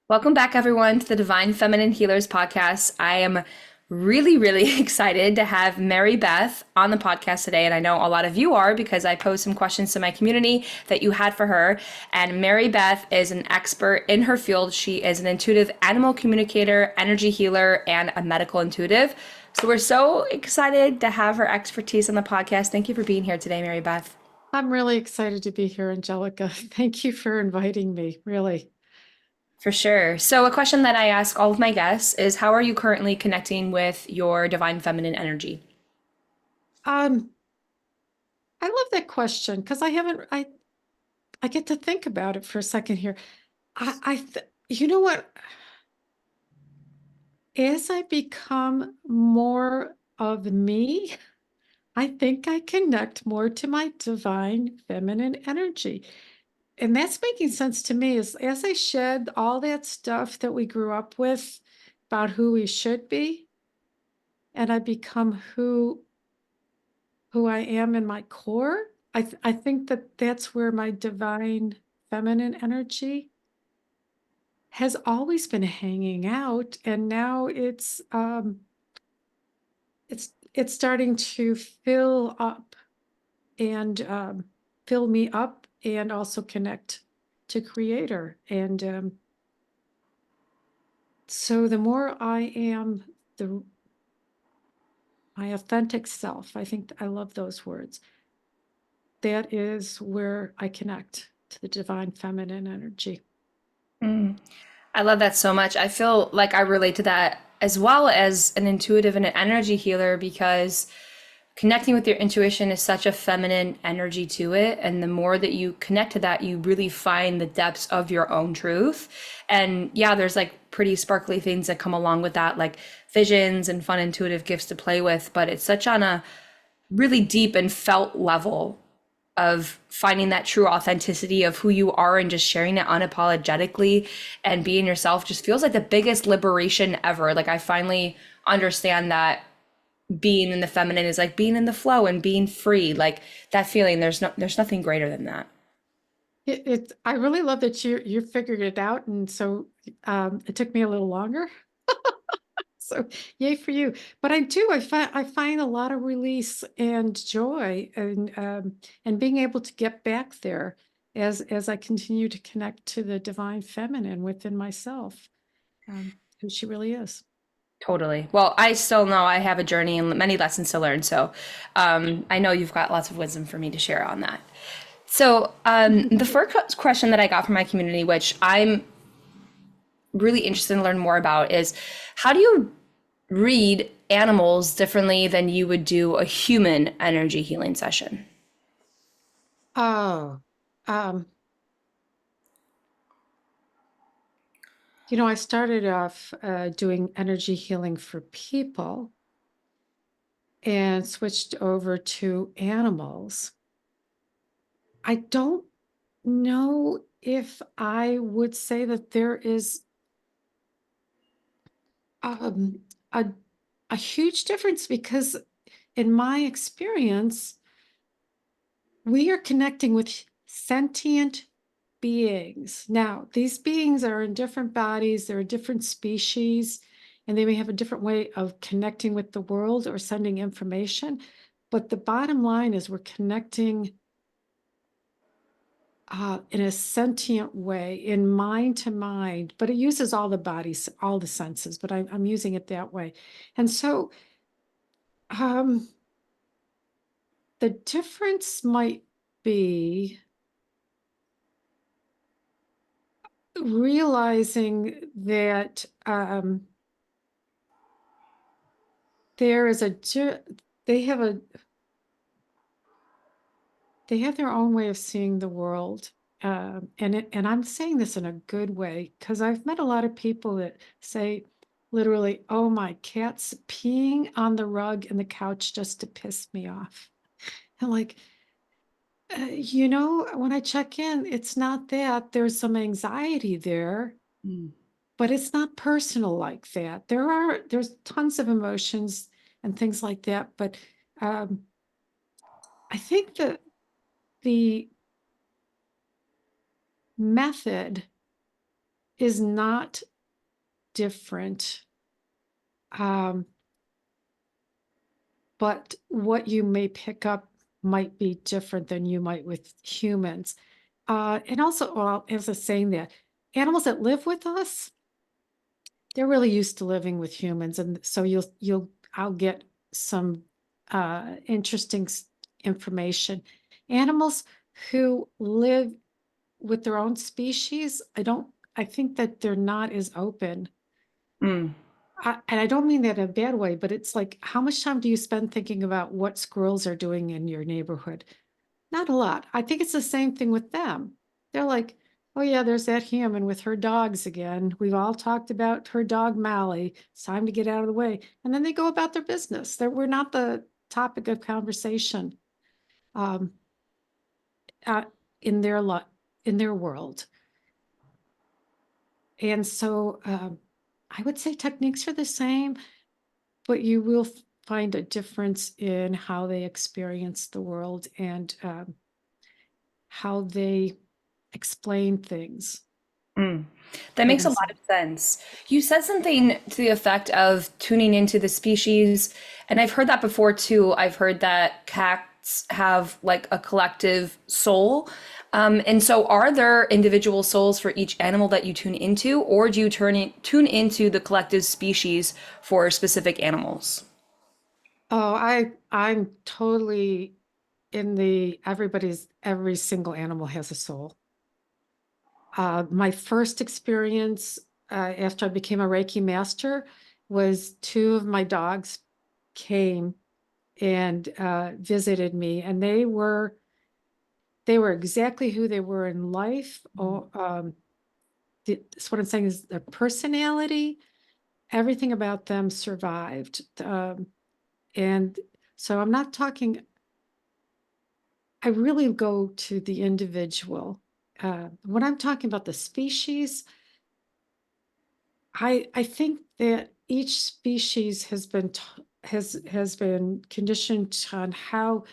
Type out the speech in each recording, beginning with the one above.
Welcome back, everyone, to the Divine Feminine Healers podcast. I am really excited to have Maribeth on the podcast today. And I know a lot of you are because I posed some questions to my community that you had for her. And Maribeth is an expert in her field. She is an intuitive animal communicator, energy healer, and a medical intuitive. So we're so excited to have her expertise on the podcast. Thank you for being here today, Maribeth. I'm really excited to be here, Angelica. Thank you for inviting me, really. For sure. So, a question that I ask all of my guests is how are you currently connecting with your divine feminine energy? Um, I love that question because I get to think about it for a second here. You know what? As I become more of me, I think I connect more to my divine feminine energy. And that's making sense to me as I shed all that stuff that we grew up with about who we should be, and I become who I am in my core. I think that that's where my divine feminine energy has always been hanging out, and now it's starting to fill up and fill me up and also connect to Creator. And so the more I am the my authentic self, I think I love those words. That is where I connect to the divine feminine energy. Mm. I love that so much. I feel like I relate to that as well as an intuitive and an energy healer because connecting with your intuition is such a feminine energy to it. And the more that you connect to that, you really find the depths of your own truth. And yeah, there's like pretty sparkly things that come along with that, like visions and fun intuitive gifts to play with. But it's such on a really deep and felt level of finding that true authenticity of who you are and just sharing it unapologetically and being yourself just feels like the biggest liberation ever. Like I finally understand that being in the feminine is like being in the flow and being free. Like that feeling, there's nothing greater than that. I really love that you figured it out, and so it took me a little longer. So yay for you! But I find a lot of release and joy, and being able to get back there as I continue to connect to the divine feminine within myself, who she really is. Totally. Well, I still know I have a journey and many lessons to learn. So I know you've got lots of wisdom for me to share on that. So the first question that I got from my community, which I'm really interested in learn more about, is how do you read animals differently than you would do a human energy healing session? Oh, um, I started off doing energy healing for people and switched over to animals. I don't know if I would say that there is um, a, a huge difference, because in my experience, we are connecting with sentient beings. Now, these beings are in different bodies, they're a different species, and they may have a different way of connecting with the world or sending information. But the bottom line is we're connecting in a sentient way, in mind to mind, but it uses all the bodies, all the senses, but I'm using it that way. And so um, the difference might be realizing that there is they have a they have their own way of seeing the world. And I'm saying this in a good way, because I've met a lot of people that say literally, oh, my cat's peeing on the rug and the couch just to piss me off. And like, when I check in, it's not that. There's some anxiety there, Mm. but it's not personal like that. There's tons of emotions and things like that. But um, I think that the method is not different. But what you may pick up might be different than you might with humans. And also, well, as I was saying that, animals that live with us, they're really used to living with humans. And so I'll get some interesting information. Animals who live with their own species, I think that they're not as open. Mm. And I don't mean that in a bad way, but it's like, how much time do you spend thinking about what squirrels are doing in your neighborhood? Not a lot. I think it's the same thing with them. They're like, oh yeah, there's that human with her dogs again. We've all talked about her dog Mally. It's time to get out of the way. And then they go about their business. We're not the topic of conversation um, uh, in in their world. And so I would say techniques are the same, but you will find a difference in how they experience the world and how they explain things Mm. That for makes a lot of themselves. sense. You said something to the effect of tuning into the species, and I've heard that before too. I've heard that cats have like a collective soul. And so are there individual souls for each animal that you tune into, or do you tune into the collective species for specific animals? Oh, I'm totally in every single animal has a soul. My first experience after I became a Reiki master was two of my dogs came and visited me, and they were exactly who they were in life. That's what I'm saying is their personality, everything about them survived. And so I'm not talking, I really go to the individual. When I'm talking about the species, I think that each species has been has been conditioned on how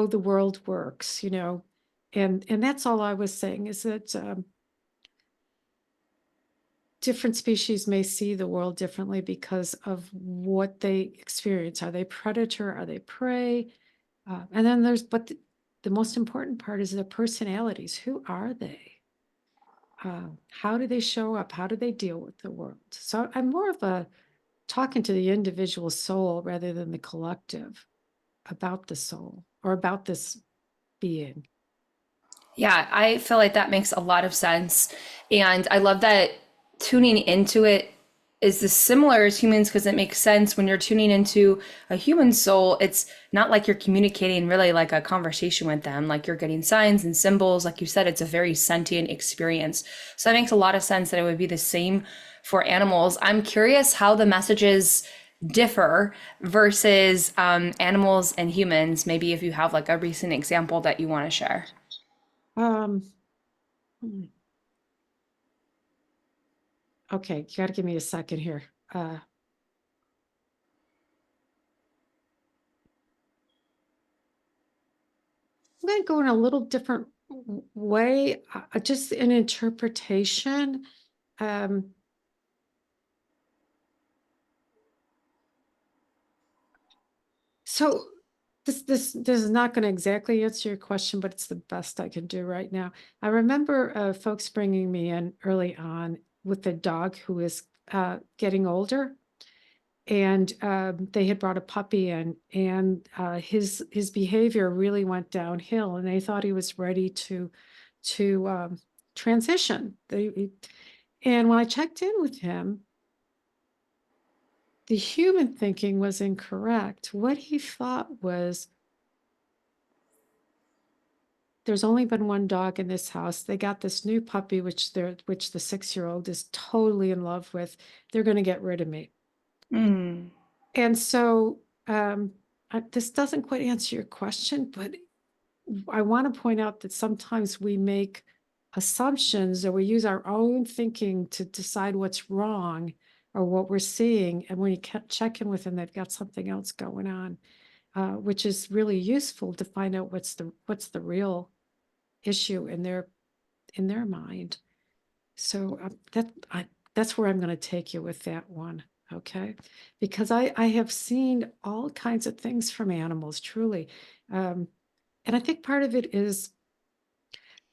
the world works, and that's all I was saying is that different species may see the world differently because of what they experience. Are they predator? Are they prey? And then but the most important part is their personalities. Who are they? How do they show up? How do they deal with the world? So I'm more of a talking to the individual soul rather than the collective about the soul or about this being. Yeah, I feel like that makes a lot of sense. And I love that tuning into it is this similar as humans because it makes sense when you're tuning into a human soul. It's not like you're communicating really like a conversation with them, like you're getting signs and symbols. Like you said, it's a very sentient experience. So that makes a lot of sense that it would be the same for animals. I'm curious how the messages differ versus animals and humans. Maybe if you have like a recent example that you want to share. Um, hmm, okay, you got to give me a second here. I'm going to go in a little different way, just an interpretation. Um, so this is not going to exactly answer your question, but it's the best I can do right now. I remember folks bringing me in early on with a dog who is getting older, and they had brought a puppy in, and his behavior really went downhill, and they thought he was ready to transition. And when I checked in with him, the human thinking was incorrect. What he thought was, there's only been one dog in this house. They got this new puppy, which the 6-year-old is totally in love with. They're going to get rid of me. Mm. And so this doesn't quite answer your question, but I want to point out that sometimes we make assumptions or we use our own thinking to decide what's wrong or what we're seeing. And when you check in with them, they've got something else going on, which is really useful to find out what's the real issue in their mind. So that's where I'm going to take you with that one. Okay. Because I have seen all kinds of things from animals, truly. Um, and I think part of it is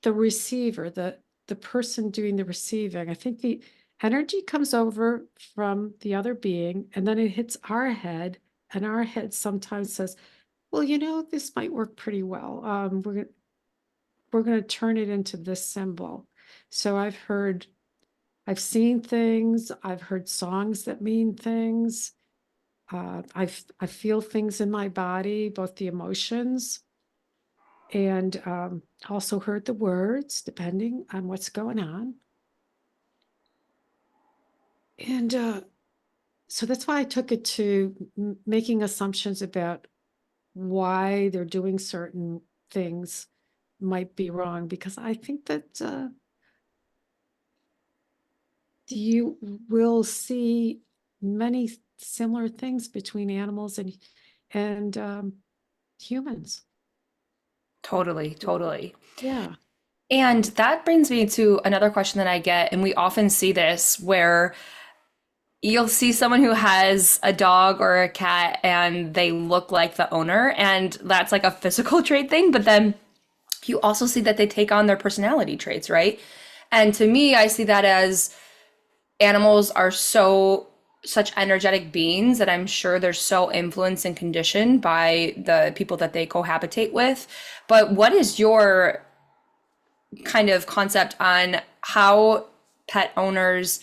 the receiver, the person doing the receiving. I think the energy comes over from the other being and then it hits our head, and our head sometimes says, well, this might work pretty well. We're going to turn it into this symbol. So I've seen things, I've heard songs that mean things. I feel things in my body, both the emotions and also heard the words, depending on what's going on. And so that's why I took it to making assumptions about why they're doing certain things might be wrong, because I think that you will see many similar things between animals and humans. Totally, totally. Yeah. And that brings me to another question that I get, and we often see this where you'll see someone who has a dog or a cat and they look like the owner, and that's like a physical trait thing, but then you also see that they take on their personality traits, right? And to me, I see that as animals are such energetic beings that I'm sure they're so influenced and conditioned by the people that they cohabitate with. But what is your kind of concept on how pet owners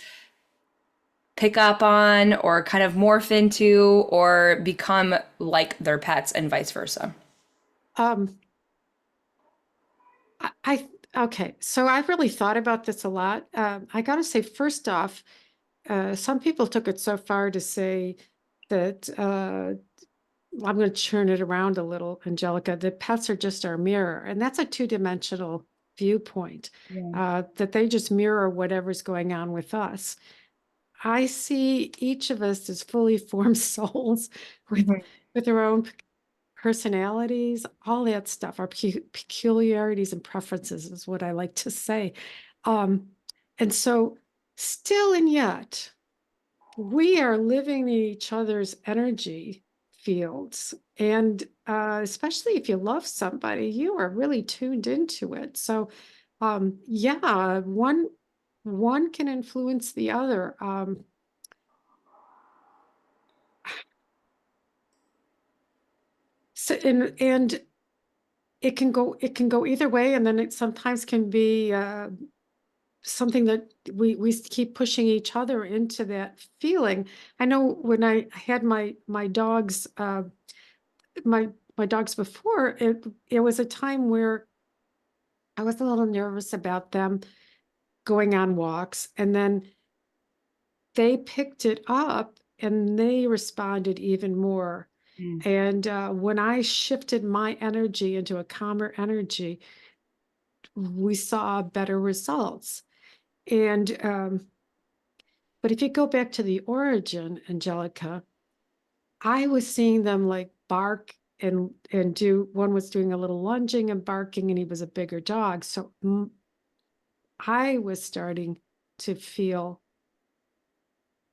pick up on or kind of morph into or become like their pets and vice versa? Um, okay, so I've really thought about this a lot. I got to say, first off, some people took it so far to say that I'm going to turn it around a little, Angelica, that pets are just our mirror. And that's a two-dimensional viewpoint, Yeah. that they just mirror whatever's going on with us. I see each of us as fully formed souls with Mhm. with their own personalities, all that stuff, our peculiarities and preferences is what I like to say. Um, and so still and yet, we are living in each other's energy fields. And especially if you love somebody, you are really tuned into it. So yeah, one can influence the other. So and it can go either way, and then it sometimes can be something that we keep pushing each other into that feeling. I know when I had my dogs, my my dogs before, it was a time where I was a little nervous about them going on walks, and then they picked it up and they responded even more. Mm. And when I shifted my energy into a calmer energy, we saw better results. And but if you go back to the origin, Angelica, I was seeing them like bark and do. One was doing a little lunging and barking, and he was a bigger dog. So I was starting to feel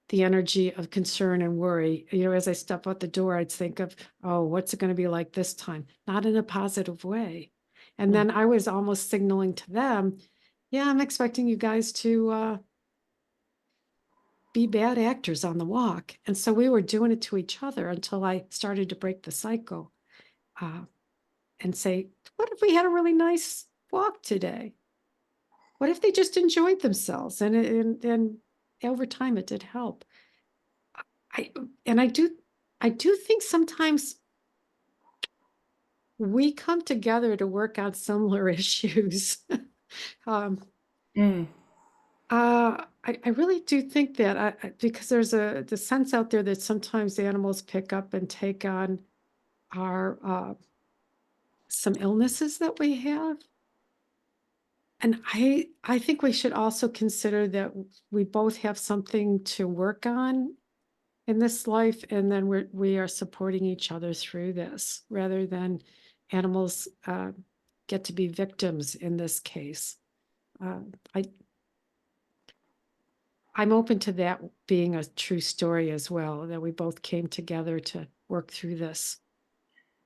the energy of concern and worry. As I step out the door, I'd think of, oh, what's it going to be like this time? Not in a positive way. And Mm. then I was almost signaling to them, yeah, I'm expecting you guys to be bad actors on the walk. And so we were doing it to each other until I started to break the cycle uh, and say, what if we had a really nice walk today? What if they just enjoyed themselves? And over time, it did help. I and I do think sometimes we come together to work out similar issues. um, Mm. I really do think that because there's the sense out there that sometimes animals pick up and take on our some illnesses that we have. And I think we should also consider that we both have something to work on in this life, and then we are supporting each other through this rather than animals get to be victims in this case. I I'm open to that being a true story as well, that we both came together to work through this.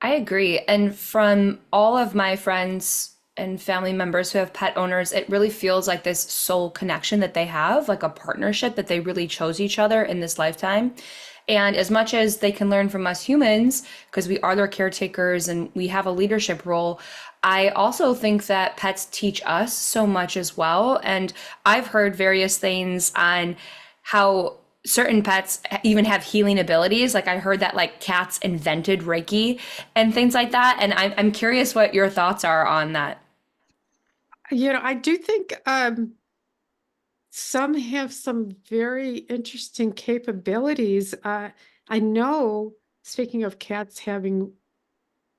I agree. And from all of my friends and family members who have pet owners, it really feels like this soul connection that they have, like a partnership that they really chose each other in this lifetime. And as much as they can learn from us humans, because we are their caretakers and we have a leadership role, I also think that pets teach us so much as well. And I've heard various things on how certain pets even have healing abilities. Like I heard that like cats invented Reiki and things like that. And I'm curious what your thoughts are on that. I do think some have some very interesting capabilities. I know, speaking of cats having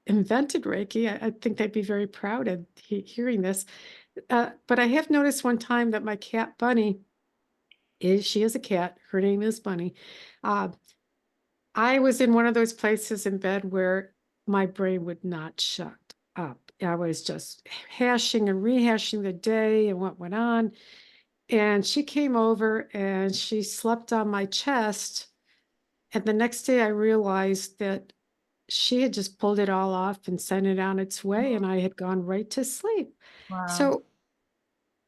invented Reiki, I think they'd be very proud of hearing this. But I have noticed one time that my cat Bunny she is a cat. Her name is Bunny. Uh, I was in one of those places in bed where my brain would not shut up. I was just hashing and rehashing the day and what went on. And she came over and she slept on my chest. And the next day I realized that she had just pulled it all off and sent it on its way, and I had gone right to sleep. Wow. So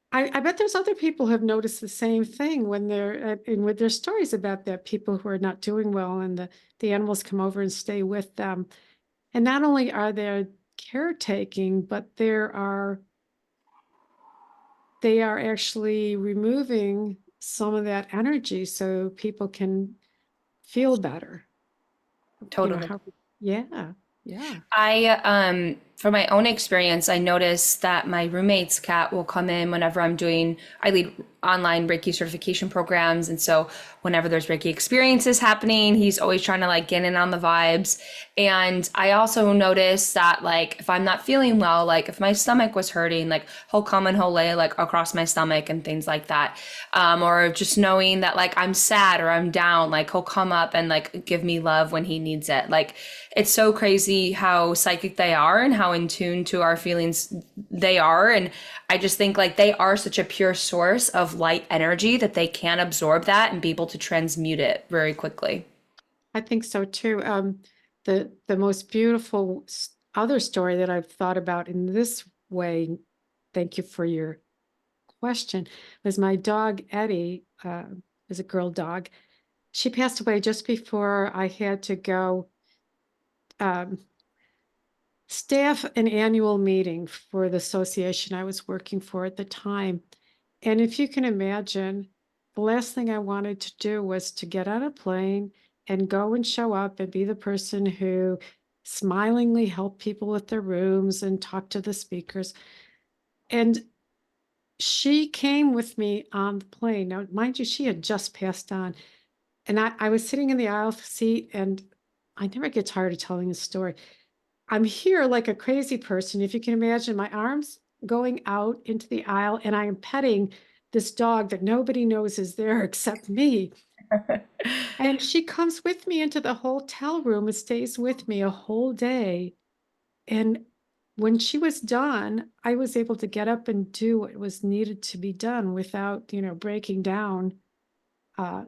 I bet there's other people who have noticed the same thing when they're and with their stories about that, people who are not doing well and the animals come over and stay with them. And not only are they caretaking, but they are actually removing some of that energy so people can feel better. Totally. How, yeah, yeah. From my own experience, I noticed that my roommate's cat will come in whenever I lead online Reiki certification programs. And so whenever there's Reiki experiences happening, he's always trying to like get in on the vibes. And I also noticed that like if I'm not feeling well, like if my stomach was hurting, like he'll come and he'll lay like across my stomach and things like that. Or just knowing that like I'm sad or I'm down, like he'll come up and like give me love when he needs it. Like it's so crazy how psychic they are and how in tune to our feelings they are. And I just think like they are such a pure source of light energy that they can absorb that and be able to transmute it very quickly. I think so too. The most beautiful other story that I've thought about in this way, thank you for your question, was my dog Eddie, is a girl dog. She passed away just before I had to go um, staff an annual meeting for the association I was working for at the time. And if you can imagine, the last thing I wanted to do was to get on a plane and go and show up and be the person who smilingly helped people with their rooms and talk to the speakers. And she came with me on the plane. Now, mind you, she had just passed on. And I was sitting in the aisle seat, and I never get tired of telling this story. I'm here like a crazy person. If you can imagine, my arms going out into the aisle, and I am petting this dog that nobody knows is there except me. And she comes with me into the hotel room and stays with me a whole day. And when she was done, I was able to get up and do what was needed to be done without, breaking down uh,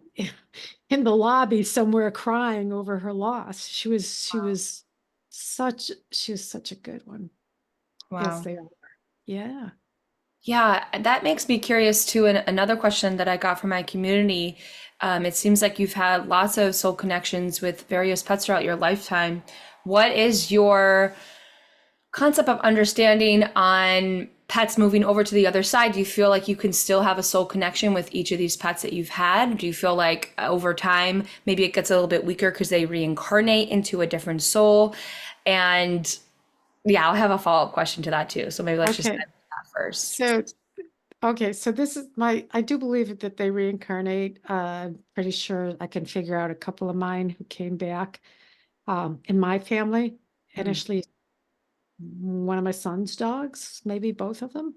in the lobby somewhere crying over her loss. She was such a good one. Yes, Wow. they are. Yeah. Yeah, that makes me curious too. And another question that I got from my community, it seems like you've had lots of soul connections with various pets throughout your lifetime. What is your concept of understanding on pets moving over to the other side? Do you feel like you can still have a soul connection with each of these pets that you've had? Do you feel like over time, maybe it gets a little bit weaker because they reincarnate into a different soul? And yeah, I'll have a follow-up question to that too. So maybe let's just Okay. dive into that first. So, okay. So this is I do believe that they reincarnate. Pretty sure I can figure out a couple of mine who came back in my family. Mm. Initially, one of my son's dogs, maybe both of them,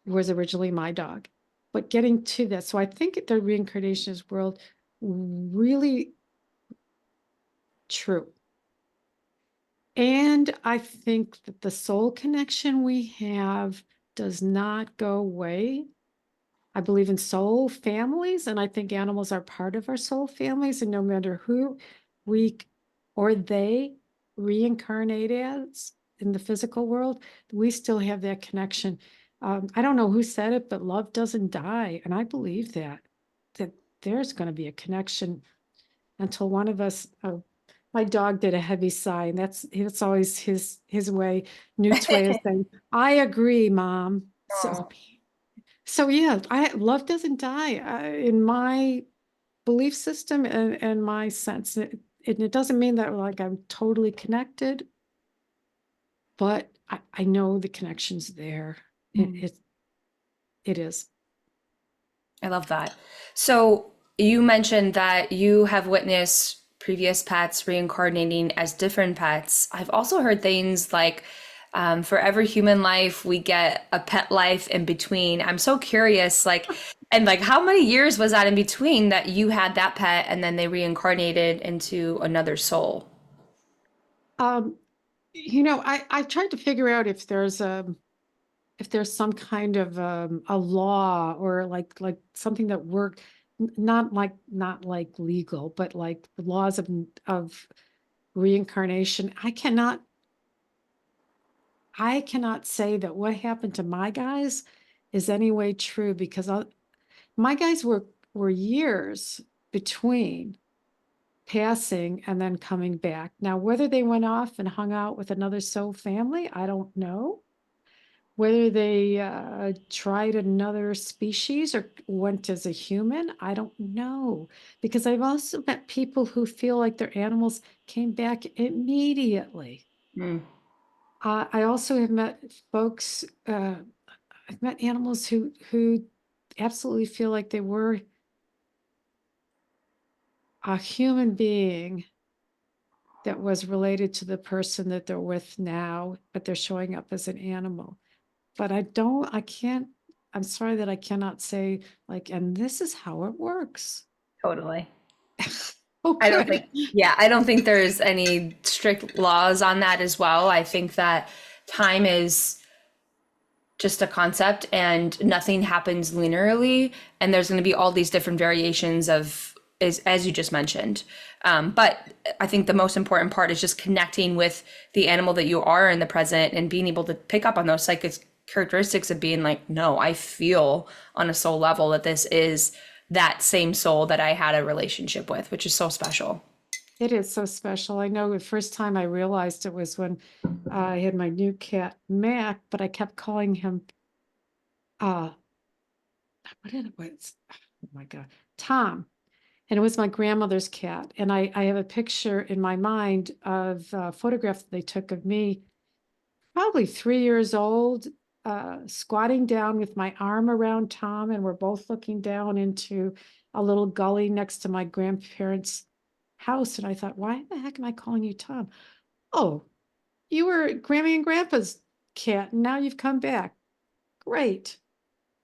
was originally my dog. But getting to that, so I think the reincarnation is world really true. And I think that the soul connection we have does not go away. I believe in soul families, and I think animals are part of our soul families. And no matter who we or they reincarnate as in the physical world, we still have that connection. I don't know who said it, but love doesn't die. And I believe that there's going to be a connection until one of us, my dog did a heavy sigh, and that's always his way, Newt's way of saying, I agree, Mom. Oh. So yeah, I love doesn't die in my belief system and my sense. It doesn't mean that like I'm totally connected, but I know the connection's there. It, Mm. it it is. I love that. So you mentioned that you have witnessed previous pets reincarnating as different pets. I've also heard things like for every human life, we get a pet life in between. I'm so curious, like, and like, how many years was that in between that you had that pet and then they reincarnated into another soul? Um, I tried to figure out if there's some kind of a law or like something that worked, not like legal, but like the laws of reincarnation. I cannot say that what happened to my guys is any way true because my guys were years between passing and then coming back. Now, whether they went off and hung out with another soul family, I don't know. Whether they tried another species or went as a human, I don't know. Because I've also met people who feel like their animals came back immediately. Mm, I also have met folks, I've met animals who absolutely feel like they were a human being that was related to the person that they're with now, but they're showing up as an animal. But I can't, I'm sorry that I cannot say like, and this is how it works. totally. Oh, I don't think, good. yeah, I don't think there's any strict laws on that as well. I think that time is just a concept and nothing happens linearly, and there's going to be all these different variations of is as you just mentioned. But I think the most important part is just connecting with the animal that you are in the present and being able to pick up on those psychic characteristics of being like, no, I feel on a soul level that this is that same soul that I had a relationship with, which is so special. It is so special. I know the first time I realized it was when I had my new cat, Mac, but I kept calling him, uh, what did it was? Oh my God, Tom. And it was my grandmother's cat. And I have a picture in my mind of a photograph that they took of me, probably 3 years old, squatting down with my arm around Tom. And we're both looking down into a little gully next to my grandparents' house. And I thought, why the heck am I calling you Tom? Oh, you were Grammy and Grandpa's cat, and now you've come back. Great.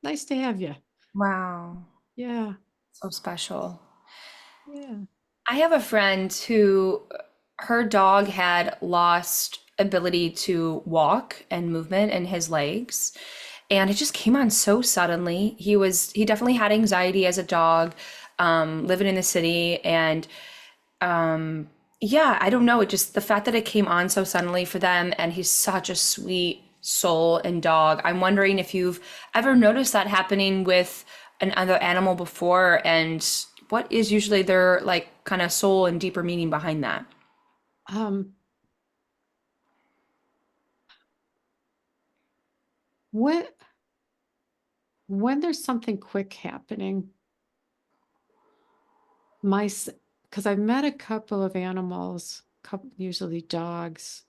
Nice to have you. Wow. Yeah. So special. Yeah. I have a friend who her dog had lost ability to walk and movement in his legs. And it just came on so suddenly. He definitely had anxiety as a dog, living in the city. And yeah, I don't know. It just the fact that it came on so suddenly for them, and he's such a sweet soul and dog. I'm wondering if you've ever noticed that happening with another animal before, and what is usually their like kind of soul and deeper meaning behind that? Um, when when there's something quick happening, my because I've met a couple of animals, couple usually dogs,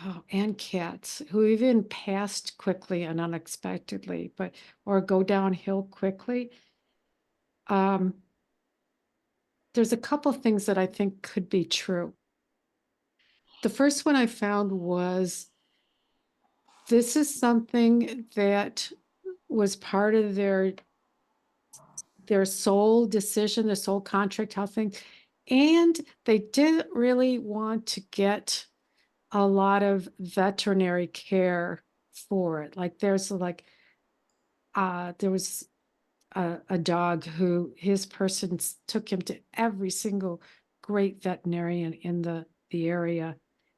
oh, and cats who even passed quickly and unexpectedly, but or go downhill quickly. Um, there's a couple things that I think could be true. The first one I found was this is something that was part of their soul decision, their soul contract, how things, and they didn't really want to get a lot of veterinary care for it. Like there was a dog who his person took him to every single great veterinarian in the area,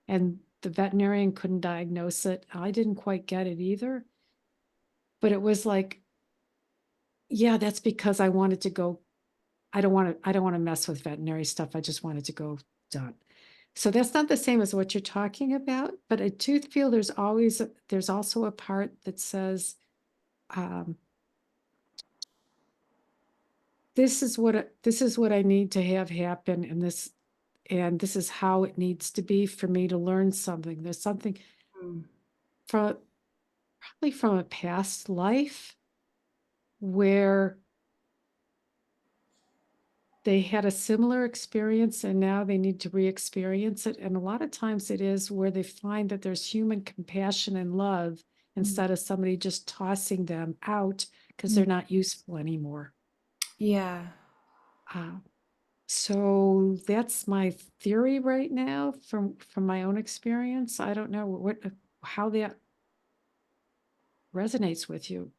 and the veterinarian couldn't diagnose it. I didn't quite get it either, but it was like, yeah, that's because I wanted to go. I don't want to mess with veterinary stuff. I just wanted to go done. So that's not the same as what you're talking about, but a tooth feel, there's also a part that says, um, this is what I need to have happen, and this is how it needs to be for me to learn something. There's something Mm. from probably from a past life where they had a similar experience and now they need to re-experience it. And a lot of times it is where they find that there's human compassion and love Mm. instead of somebody just tossing them out because Mm. they're not useful anymore. Yeah. Uh, so that's my theory right now from my own experience. I don't know how that resonates with you.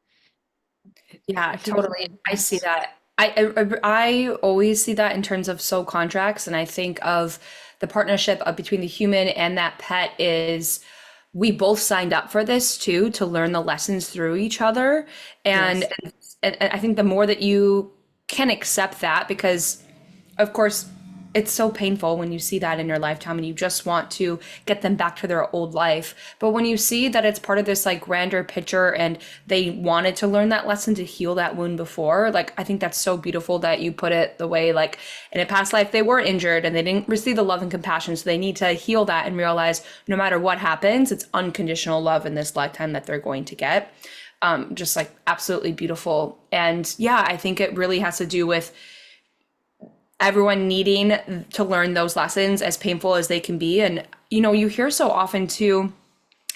Yeah, If you have totally. any I see thoughts. that. I always see that in terms of soul contracts, and I think of the partnership between the human and that pet is we both signed up for this too to learn the lessons through each other, and Yes. and I think the more that you can accept that, because of course it's so painful when you see that in your lifetime and you just want to get them back to their old life. But when you see that it's part of this like grander picture and they wanted to learn that lesson to heal that wound before, like I think that's so beautiful that you put it the way like in a past life they were injured and they didn't receive the love and compassion. So they need to heal that and realize no matter what happens, it's unconditional love in this lifetime that they're going to get. Just like absolutely beautiful. And yeah, I think it really has to do with everyone needing to learn those lessons as painful as they can be. And, you know, you hear so often too,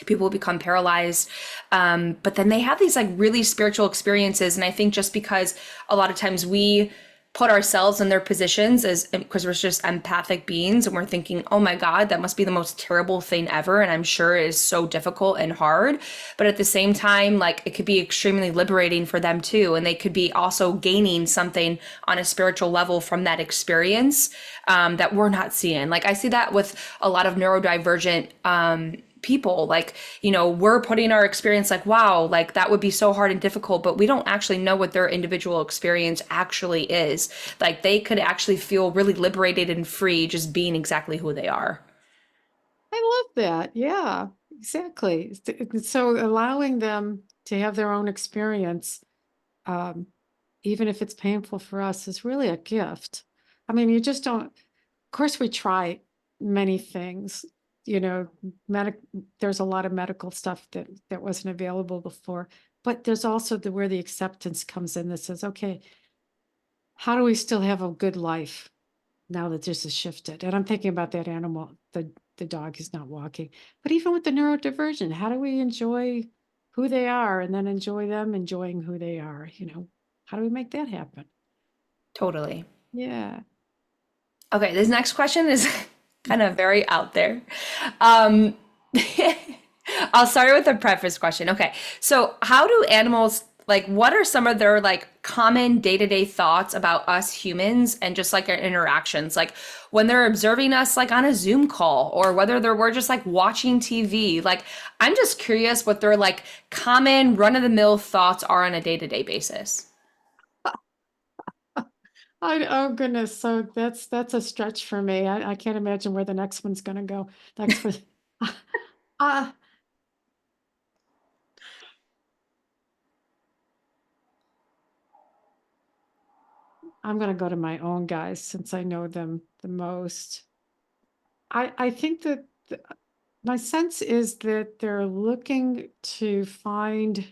people become paralyzed, but then they have these like really spiritual experiences. And I think just because a lot of times we put ourselves in their positions as because we're just empathic beings and we're thinking, oh my God, that must be the most terrible thing ever. And I'm sure it is so difficult and hard. But at the same time, like it could be extremely liberating for them too. And they could be also gaining something on a spiritual level from that experience that we're not seeing. Like I see that with a lot of neurodivergent people, like, you know, we're putting our experience like, wow, like that would be so hard and difficult, but we don't actually know what their individual experience actually is. Like they could actually feel really liberated and free just being exactly who they are. I love that. Yeah, exactly. So allowing them to have their own experience, um, even if it's painful for us, is really a gift. I mean, you just don't, of course, we try many things, you know, there's a lot of medical stuff that wasn't available before, but there's also where the acceptance comes in that says, okay, how do we still have a good life now that this has shifted? And I'm thinking about that animal, the dog is not walking, but even with the neurodivergent, how do we enjoy who they are and then enjoy them enjoying who they are? You know, how do we make that happen? Totally. Yeah. Okay, this next question is kind of very out there. Um, I'll start with a preface question. Okay, so how do animals like what are some of their like common day-to-day thoughts about us humans and just like our interactions? Like when they're observing us like on a Zoom call or whether we're just like watching TV. Like I'm just curious what their like common run-of-the-mill thoughts are on a day-to-day basis. Oh goodness, so that's a stretch for me. I can't imagine where the next one's gonna go. Next one. Uh, I'm gonna go to my own guys since I know them the most. I think that my sense is that they're looking to find,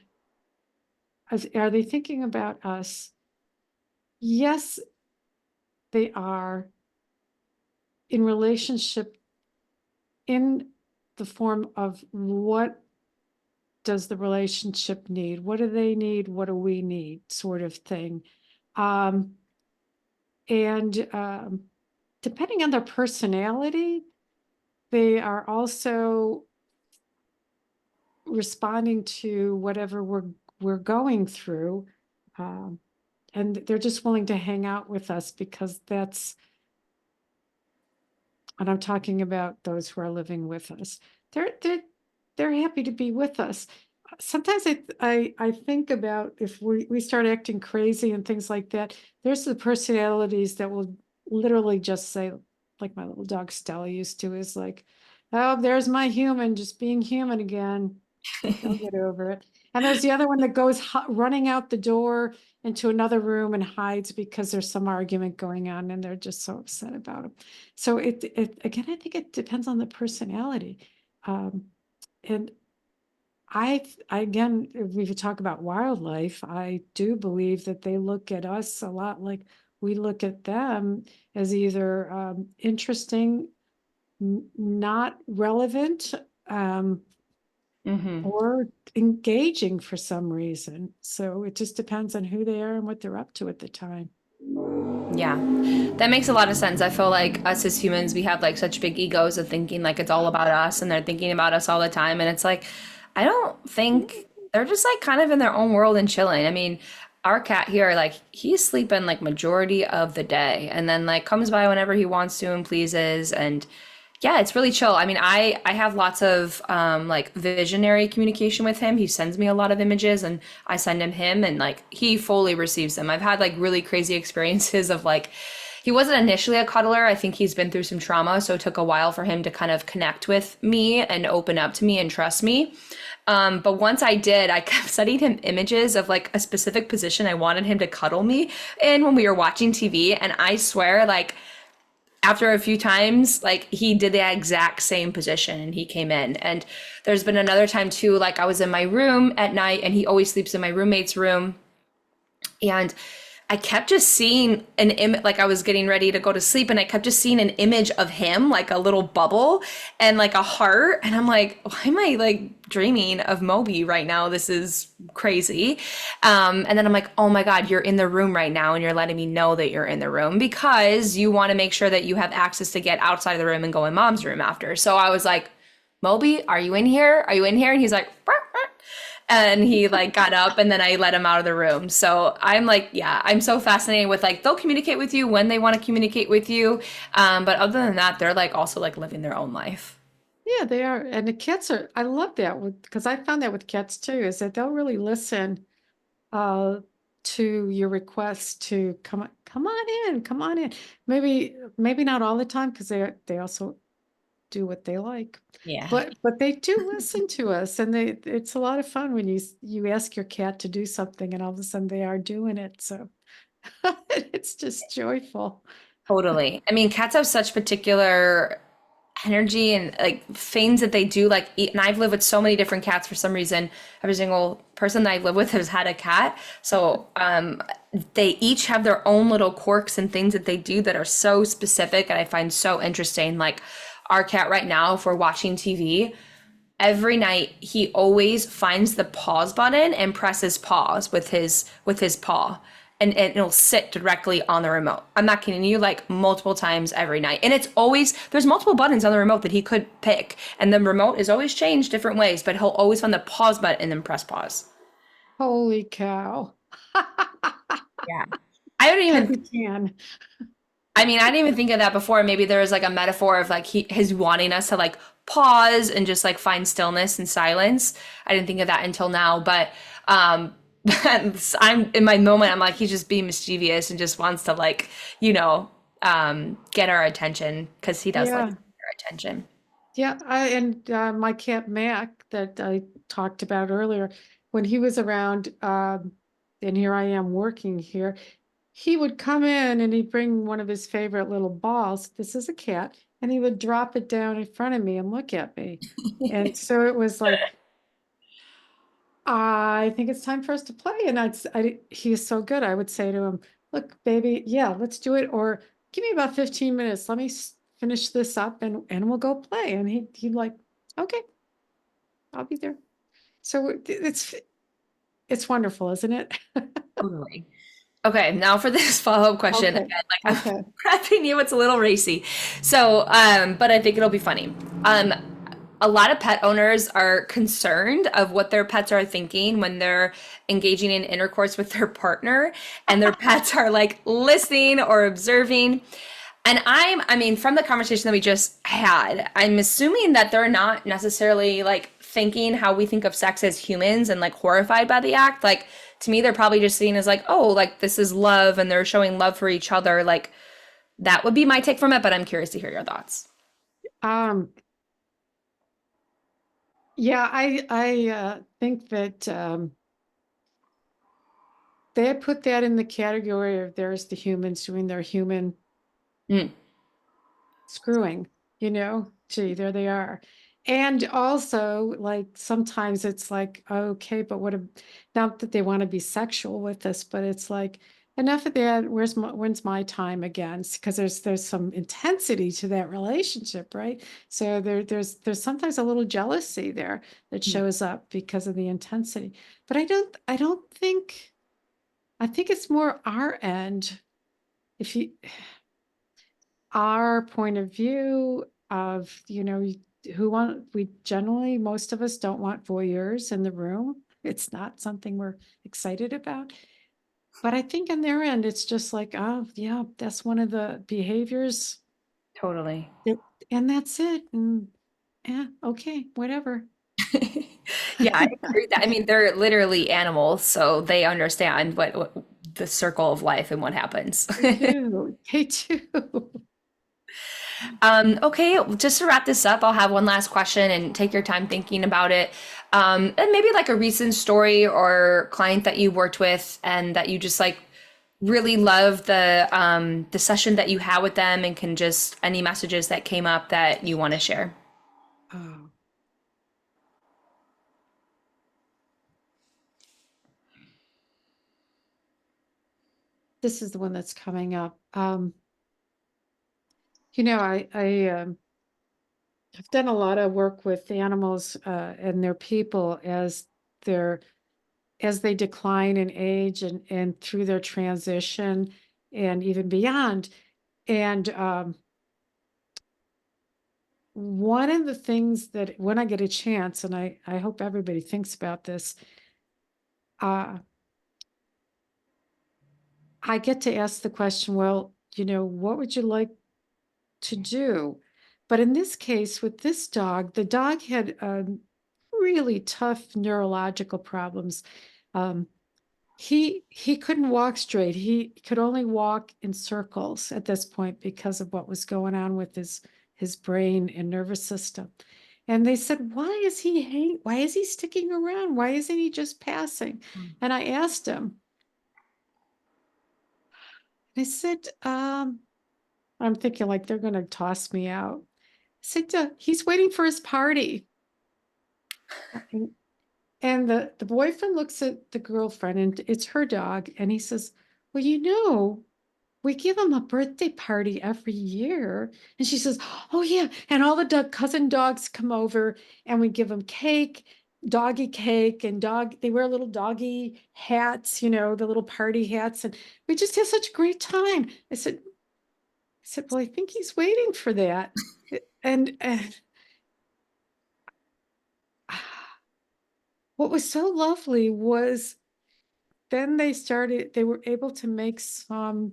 are they thinking about us? Yes, they are in relationship in the form of what does the relationship need? What do they need? What do we need? Sort of thing. Um, and depending on their personality, they are also responding to whatever we're going through. Um, and they're just willing to hang out with us because that's, and I'm talking about those who are living with us. They're they're they're happy to be with us. Sometimes I think about if we start acting crazy and things like that, there's the personalities that will literally just say, like my little dog Stella used to, is like, oh, there's my human just being human again. They'll get over it. And there's the other one that goes running out the door into another room and hides because there's some argument going on and they're just so upset about it. So it again, I think it depends on the personality. Um, and again, if we talk about wildlife, I do believe that they look at us a lot like we look at them as either interesting, not relevant, Hmm. or engaging for some reason. So it just depends on who they are and what they're up to at the time. Yeah, that makes a lot of sense. I feel like us as humans, we have like such big egos of thinking like it's all about us and they're thinking about us all the time. And it's like, I don't think they're just like kind of in their own world and chilling. I mean, our cat here, like he's sleeping like majority of the day and then like comes by whenever he wants to and pleases. And yeah, it's really chill. I mean, I have lots of like visionary communication with him. He sends me a lot of images and I send him and like he fully receives them. I've had like really crazy experiences of like he wasn't initially a cuddler. I think he's been through some trauma, so it took a while for him to kind of connect with me and open up to me and trust me. But once I did, I kept sending him images of like a specific position I wanted him to cuddle me in when we were watching TV. And I swear, like after a few times, like he did the exact same position and he came in. And there's been another time too, like I was in my room at night and he always sleeps in my roommate's room. And I kept just seeing an image, like I was getting ready to go to sleep, and I kept just seeing an image of him, like a little bubble and like a heart. And I'm like, why am I like dreaming of Moby right now? This is crazy. And then I'm like, oh my God, you're in the room right now, and you're letting me know that you're in the room because you want to make sure that you have access to get outside of the room and go in mom's room after. So I was like, Moby, are you in here? Are you in here? And he's like, "Bark, bark." And he like got up and then I let him out of the room. So I'm like, yeah, I'm so fascinated with like they'll communicate with you when they want to communicate with you. But other than that, they're like also like living their own life. Yeah, they are. And the cats are, I love that with, because I found that with cats too, is that they'll really listen uh to your request to come on in, come on in. Maybe not all the time because they also do what they like. Yeah. But they do listen to us, and it's a lot of fun when you ask your cat to do something and all of a sudden they are doing it. So it's just joyful. Totally. I mean, cats have such particular energy and like things that they do like eat. And I've lived with so many different cats for some reason. Every single person that I live with has had a cat. So they each have their own little quirks and things that they do that are so specific and I find so interesting. Like our cat right now, if we're watching TV, every night he always finds the pause button and presses pause with his paw, and it'll sit directly on the remote. I'm not kidding you, like multiple times every night. And it's always there's multiple buttons on the remote that he could pick, and the remote is always changed different ways, but he'll always find the pause button and then press pause. Holy cow. Yeah. I don't Because even he can. I mean, I didn't even think of that before. Maybe there was like a metaphor of like his wanting us to like pause and just like find stillness and silence. I didn't think of that until now, but um I'm in my moment, I'm like he's just being mischievous and just wants to like, get our attention because he does like Yeah. our attention. Yeah, and my cat Mac that I talked about earlier, when he was around, and here I am working here, he would come in and he'd bring one of his favorite little balls. This is a cat, and he would drop it down in front of me and look at me. And so it was like, I think it's time for us to play. And he is so good. I would say to him, look, baby, yeah, let's do it. Or give me about 15 minutes. Let me finish this up and we'll go play. And he'd like, okay, I'll be there. So it's wonderful, isn't it? Totally. Okay, now for this follow-up question. Okay. Again, like I'm Okay. prepping you, it's a little racy. So, but I think it'll be funny. a lot of pet owners are concerned of what their pets are thinking when they're engaging in intercourse with their partner and their pets are like listening or observing. And I mean, from the conversation that we just had, I'm assuming that they're not necessarily like thinking how we think of sex as humans and like horrified by the act. Like to me, they're probably just seeing as like, oh, like this is love and they're showing love for each other. Like that would be my take from it, but I'm curious to hear your thoughts. Um, yeah, I think that they put that in the category of there's the humans doing their human Mm, screwing, gee, there they are. And also, like, sometimes it's like, okay, but not that they want to be sexual with us, but it's like, enough of that. When's my time again? Because there's some intensity to that relationship, right? So there's sometimes a little jealousy there that mm, shows up because of the intensity. But I think it's more our end. If you our point of view of, we generally, most of us don't want voyeurs in the room. It's not something we're excited about. But I think on their end, it's just like, oh, yeah, that's one of the behaviors. totally. that- And that's it. And yeah, okay, whatever. Yeah, I agree with that. I mean, they're literally animals, so they understand what the circle of life and what happens. They do. They do. Okay, just to wrap this up, I'll have one last question and take your time thinking about it. And maybe like a recent story or client that you worked with and that you just like really love the session that you had with them and can just any messages that came up that you want to share. Oh, this is the one that's coming up. I've done a lot of work with animals and their people they're as they decline in age and through their transition and even beyond. And one of the things that when I get a chance, and I hope everybody thinks about this, uh, I get to ask the question, well, what would you like to do? But in this case, with this dog, the dog had really tough neurological problems. Um, he couldn't walk straight. He could only walk in circles at this point because of what was going on with his brain and nervous system. And they said, why is he sticking around? Why isn't he just passing? And I asked him, I said, I'm thinking like they're going to toss me out. I said, he's waiting for his party. And the boyfriend looks at the girlfriend, and it's her dog, and he says, well, we give him a birthday party every year. And she says, oh, yeah. And all the cousin dogs come over, and we give them cake, doggy cake, and they wear little doggy hats, the little party hats. And we just have such a great time. I said, well, I think he's waiting for that. And what was so lovely was then they were able to make some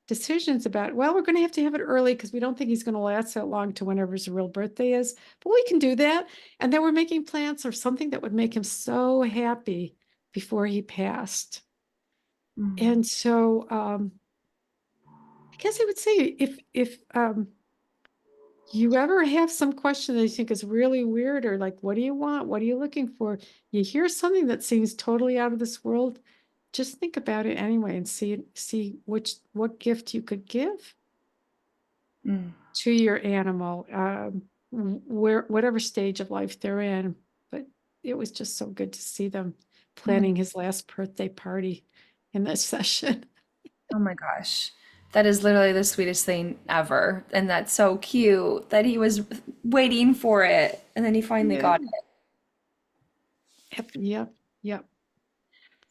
decisions about, well, we're going to have it early because we don't think he's going to last that long to whenever his real birthday is, but we can do that. And then we're making plans or something that would make him so happy before he passed. Mm. And so I guess I would say if you ever have some question that you think is really weird or like, what do you want? What are you looking for? You hear something that seems totally out of this world, just think about it anyway and see what gift you could give Mm. to your animal, whatever stage of life they're in. But it was just so good to see them Oh my, planning his last birthday party in this session. oh my gosh. That is literally the sweetest thing ever. And that's so cute that he was waiting for it and then he finally Yeah. got it. Yep. Yep. Yep.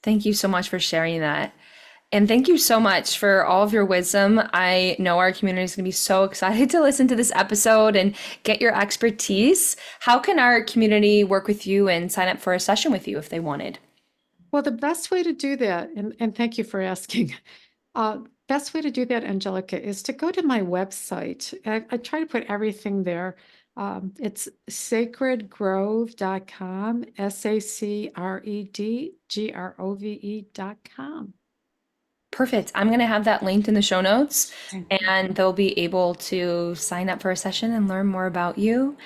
Thank you so much for sharing that. And thank you so much for all of your wisdom. I know our community is going to be so excited to listen to this episode and get your expertise. How can our community work with you and sign up for a session with you if they wanted? Well, the best way to do that, and thank you for asking, best way to do that, Angelica, is to go to my website. I try to put everything there. It's sacredgrove.com, sacredgrove.com. Perfect. I'm going to have that linked in the show notes, Thank you. and they'll be able to sign up for a session and learn more about you.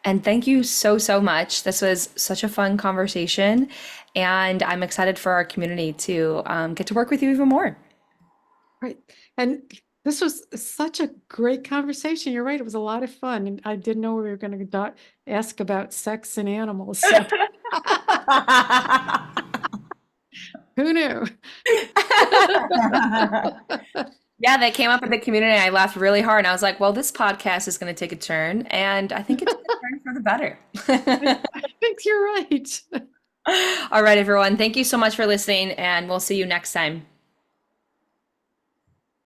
And thank you so, so much. This was such a fun conversation, and I'm excited for our community to get to work with you even more. Right. And this was such a great conversation. You're right. It was a lot of fun. And I didn't know we were going to ask about sex and animals. So who knew? Yeah, they came up in the community. And I laughed really hard. And I was like, well, this podcast is going to take a turn. And I think it's a turn for the better. I think you're right. All right, everyone. Thank you so much for listening. And we'll see you next time.